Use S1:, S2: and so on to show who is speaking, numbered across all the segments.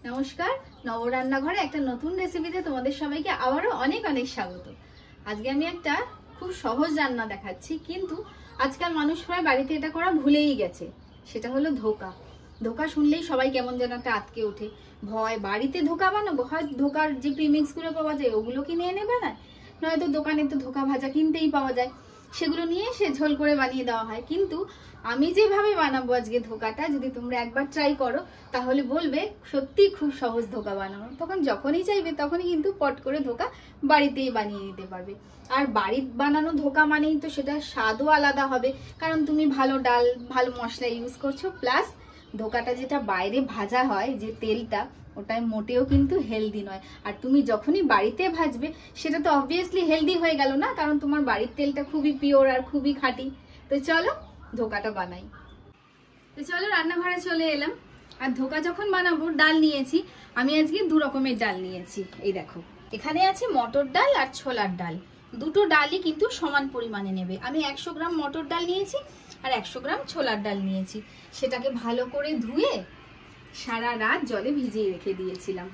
S1: নমস্কার, নব রান্নাঘরে একটা নতুন রেসিপিতে তোমাদের সবাইকে আবারও অনেক অনেক স্বাগত। আজকে আমি একটা খুব সহজ রান্না দেখাচ্ছি, কিন্তু আজকাল মানুষ প্রায় বাড়িতে এটা করা ভুলেই গেছে। সেটা হলো ধোকা। ধোকা শুনলেই সবাই কেমন যেন একটা আটকে ওঠে, ভয়। বাড়িতে ধোকা বানাবো, হয় ধোকার যে প্রিমিক্স গুলো পাওয়া যায় ওগুলো কিনে এনে বানায়, নয়তো দোকানে তো ধোকা ভাজা কিনতেই পাওয়া যায়, সেগুলো নিয়ে সে ঝোল করে বানিয়ে দেওয়া হয়। কিন্তু আমি যেভাবে বানাবো আজকে ধোকাটা, যদি তোমরা একবার ট্রাই করো তাহলে বলবে সত্যি খুব সহজ ধোকা বানানো। তখন যখনই চাইবে তখনই কিন্তু পট করে ধোকা বাড়িতেই বানিয়ে নিতে পারবে। আর বাড়ির বানানো ধোকা মানেই তো সেটা স্বাদও আলাদা হবে, কারণ তুমি ভালো ডাল ভালো মশলা ইউজ করছো, প্লাস ধোকাটা যেটা বাইরে ভাজা হয় যে তেলটা, ওটাই মোটেও কিন্তু হেলদি নয়। আর তুমি যখনই বাড়িতে ভাজবে সেটা তো অবভিয়াসলি হেলদি হয়ে গেল না, কারণ তোমার বাড়ির তেলটা খুবই পিওর আর খুবই খাঁটি। তো চলো ধোকাটা বানাই। তো চলো রান্নাঘরে চলে এলাম। আর ধোকা যখন বানাবো, ডাল নিয়েছি আমি আজকে দু রকমের ডাল নিয়েছি। এই দেখো, এখানে আছে মটর ডাল আর ছোলার ডাল। দুটো ডালই কিন্তু সমান পরিমাণে নেবে। আমি 100 গ্রাম মটর ডাল নিয়েছি আর 100 গ্রাম ছোলার ডাল নিয়েছি। সেটাকে ভালো করে ধুয়ে সারা রাত জলে ভিজিয়ে রেখে দিয়েছিলাম।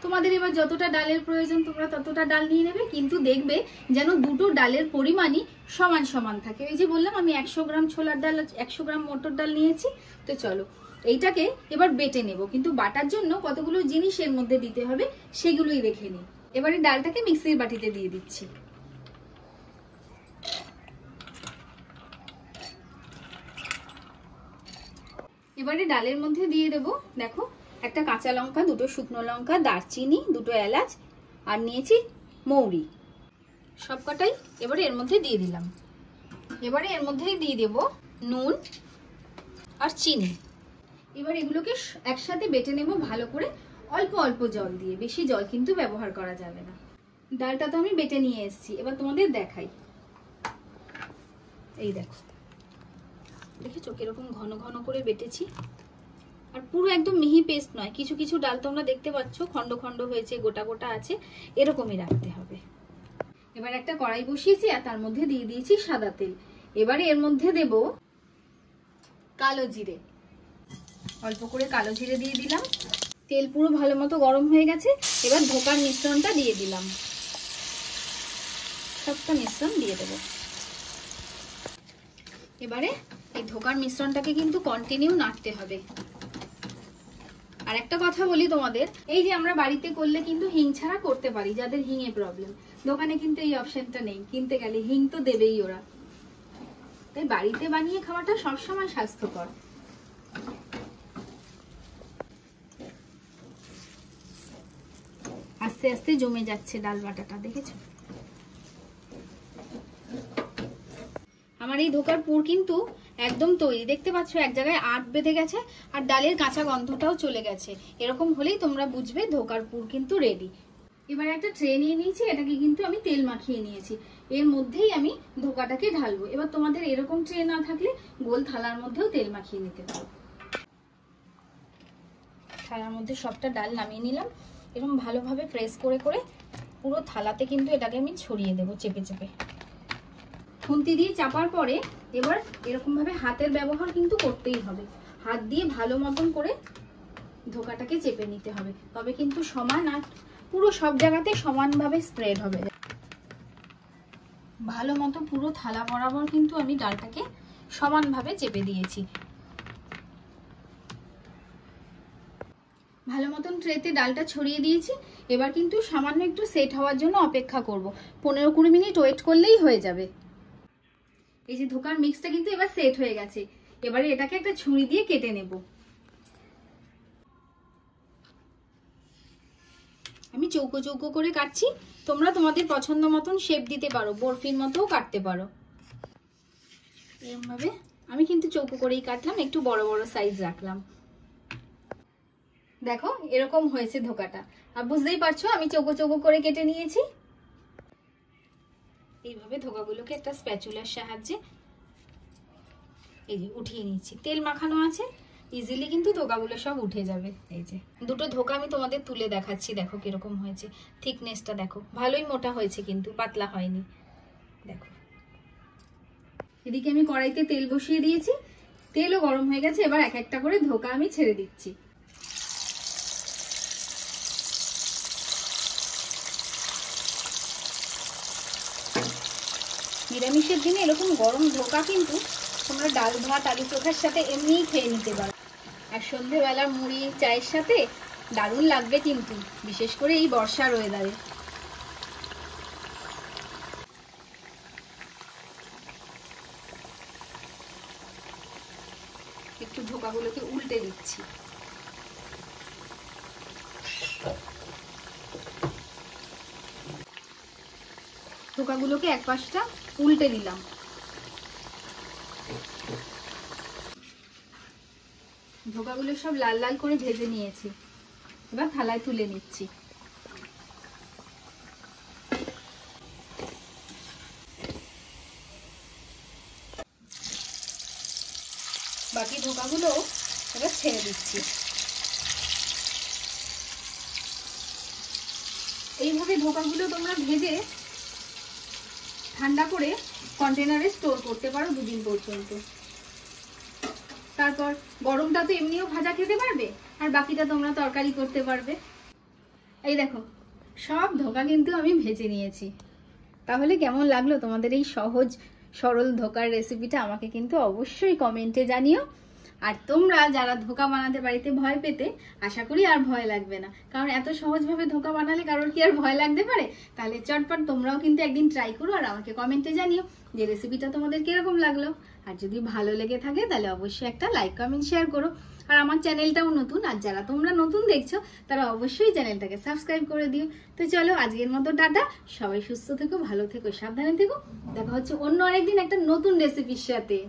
S1: তোমাদের এবার যতটা ডালের প্রয়োজন তোমরা ততটা ডাল নিয়ে নেবে, কিন্তু দেখবে যেন দুটো ডালের পরিমাণই সমান সমান থাকে। এই যে বললাম আমি 100 গ্রাম ছোলার ডাল 100 গ্রাম মটর ডাল নিয়েছি। তো চলো এইটাকে এবার বেটে নেব, কিন্তু বাটার জন্য কতগুলো জিনিস এর মধ্যে দিতে হবে সেগুলোই দেখে নিই। এবারে ডালটাকে মিক্সির বাটিতে দিয়ে দিচ্ছি। এবারে ডালের মধ্যে দিয়ে দেবো, দেখো, একটা কাঁচা লঙ্কা, দুটো শুকনো লঙ্কা, দারচিনি, দুটো এলাচ, আর নিয়েছি মৌরি, সবকটাই এবারে এর মধ্যে দিয়ে দিলাম। এবারে এর মধ্যেই দিয়ে দেব নুন আর চিনি। এবার এগুলোকে একসাথে বেটে নেব ভালো করে, অল্প অল্প জল দিয়ে, বেশি জল কিন্তু ব্যবহার করা যাবে না। ডালটা তো আমি বেটে নিয়ে এসেছি, এবার তোমাদের দেখাই। এই দেখো, দেখেছো কিরকম ঘন ঘন করে বেটেছি। আর পুরো একদম মিহি পেস্ট নয়, কিছু কিছু ডাল তোমরা দেখতে পাচ্ছ খন্ড খন্ড হয়েছে, গোটা গোটা আছে, এরকমই রাখতে হবে। এবার একটা কড়াই বসিয়েছি আর তার মধ্যে দিয়ে দিয়েছি সাদা তেল। এবারে এর মধ্যে দেব কালো জিরে, অল্প করে কালো জিরে দিয়ে দিলাম। তেল পুরো ভালো মতো গরম হয়ে গেছে। এবার ধোকার মিশ্রণটা দিয়ে দিলাম, সবটা মিশ্রণ দিয়ে দেব। এবারে এই ধোকার মিশ্রণটাকে কিন্তু কন্টিনিউ নাড়তে হবে। আর একটা কথা বলি তোমাদের, এই যে আমরা বাড়িতে করলে কিন্তু হিং ছাড়া করতে পারি, যাদের হিং এর প্রবলেম। দোকানে কিন্তু এই অপশনটা নেই, কিনতে গেলে হিং তো দেবেই ওরা। তাই বাড়িতে বানিয়ে খাওয়াটা সবসময় স্বাস্থ্যকর। আস্তে আস্তে জমে যাচ্ছে ডাল বাটাটা, দেখেছো? আমার এই ধোকার পুর কিন্তু একদম তৈরি, দেখতে পাচ্ছ এক জায়গায় আট বেঁধে গেছে আর ডালের কাঁচা গন্ধটাও চলে গেছে। এরকম হলেই তোমরা বুঝবে ধোকার পুর কিন্তু রেডি। এবার একটা ট্রে নিয়ে নিয়েছি, এটাকে কিন্তু আমি তেল মাখিয়ে নিয়েছি। এর মধ্যেই আমি ধোকাটাকে ঢালবো। এবার তোমাদের এরকম ট্রে না থাকলে গোল থালার মধ্যেও তেল মাখিয়ে নিতে পারো। থালার মধ্যে সবটা ডাল নামিয়ে নিলাম। এরকম ভালোভাবে প্রেস করে করে পুরো থালাতে কিন্তু এটাকে আমি ছড়িয়ে দেবো চেপে চেপে। খুন্তি দিয়ে চাপার পরে এবার এরকম ভাবে হাতের ব্যবহার কিন্তু করতেই হবে। হাত দিয়ে ভালো মতন করে ধোকাটাকে চেপে নিতে হবে, তবে কিন্তু সমান আর পুরো সব জায়গাতে সমানভাবে স্প্রেড হবে। ভালো মতো পুরো থালা বরাবর কিন্তু আমি ডালটাকে সমানভাবে চেপে দিয়েছি। ভালো মতন ট্রেতে ডালটা ছড়িয়ে দিয়েছি। এবার কিন্তু সামান্য একটু সেট হওয়ার জন্য অপেক্ষা করব। 15-20 মিনিট ওয়েট করলেই হয়ে যাবে। এই যে ধোকার মিক্সটা কিন্তু এবার সেট হয়ে গেছে। এবারে এটাকে একটা ছুরি দিয়ে কেটে নেব। আমি চৌকো চৌকো করে কাটছি, তোমরা তোমাদের পছন্দ মতন শেপ দিতে পারো, বরফির মতোও কাটতে পারো। এরকম ভাবে আমি কিন্তু চৌকো করেই কাটলাম, একটু বড় বড় সাইজ রাখলাম। দেখো এরকম হয়েছে ধোকাটা, আর বুঝতেই পারছো আমি চৌকো চৌকো করে কেটে নিয়েছি। এইভাবে ধোকাগুলোকে একটা স্প্যাচুলার সাহায্যে এই যে উঠিয়ে নিচ্ছি। তেল মাখানো আছে, ইজিলি কিন্তু ধোকাগুলো সব উঠে যাবে। এই যে দুটো ধোকা আমি তোমাদের তুলে দেখাচ্ছি, দেখো কিরকম হয়েছে। থিকনেসটা দেখো, ভালোই মোটা হয়েছে কিন্তু পাতলা হয়নি। দেখো এদিকে আমি কড়াইতে তেল বসিয়ে দিয়েছি, তেলও গরম হয়ে গেছে। এবার এক একটা করে ধোকা আমি ছেড়ে দিচ্ছি। নিরামিষের দিনে এরকম গরম ধোকা কিন্তু তোমরা ডাল ভাত আলু চোখার সাথে এমনিই খেয়ে নিতে পারো। আর সন্ধ্যেবেলা মুড়ি চায়ের সাথে দারুণ লাগবে কিন্তু, বিশেষ করে এই বর্ষার ওয়েদারে। একটু ধোকাগুলোকে উল্টে দিচ্ছি। ধোকাগুলোকে এক পাশটা উল্টে দিলাম। ধোকাগুলো সব লাল লাল করে ভেজে নিয়েছি, এবার থালায় তুলে নিচ্ছি। বাকি ধোকাগুলো এবার ছেড়ে দিচ্ছি। এইভাবে ধোকাগুলো তোমরা ভেজে ঠান্ডা করে কন্টেনারে স্টোর করতে পারো 2 দিন পর্যন্ত। তারপর গরমটা তো এমনিও ভাজা খেতে পারবে, আর বাকিটা তোমরা তরকারি করতে পারবে। এই দেখো সব ধোকা কিন্তু আমি ভেজে নিয়েছি। তাহলে কেমন লাগলো তোমাদের এই সহজ সরল ধোকার রেসিপিটা আমাকে কিন্তু অবশ্যই কমেন্টে জানিও। আর তোমরা যারা ধোকা বানাতে বাড়িতে ভয় পেতে, আশা করি আর ভয় লাগবে না, কারণ এত সহজভাবে ধোকা বানালে কারোর কি আর ভয় লাগতে পারে? তাহলে চটপট তোমরাও কিন্তু একদিন ট্রাই করো আর আমাকে কমেন্টে জানিও যে রেসিপিটা তোমাদের কিরকম লাগলো। আর যদি ভালো লেগে থাকে তাহলে অবশ্যই একটা লাইক কমেন্ট শেয়ার করো। আর আমার চ্যানেলটাও নতুন, আর যারা তোমরা নতুন দেখছো তারা অবশ্যই চ্যানেলটাকে সাবস্ক্রাইব করে দিও। তো চলো আজকের মতো টাটা, সবাই সুস্থ থেকো, ভালো থেকো, সাবধানে থেকো। দেখা হচ্ছে অন্য আরেকদিন একটা নতুন রেসিপির সাথে।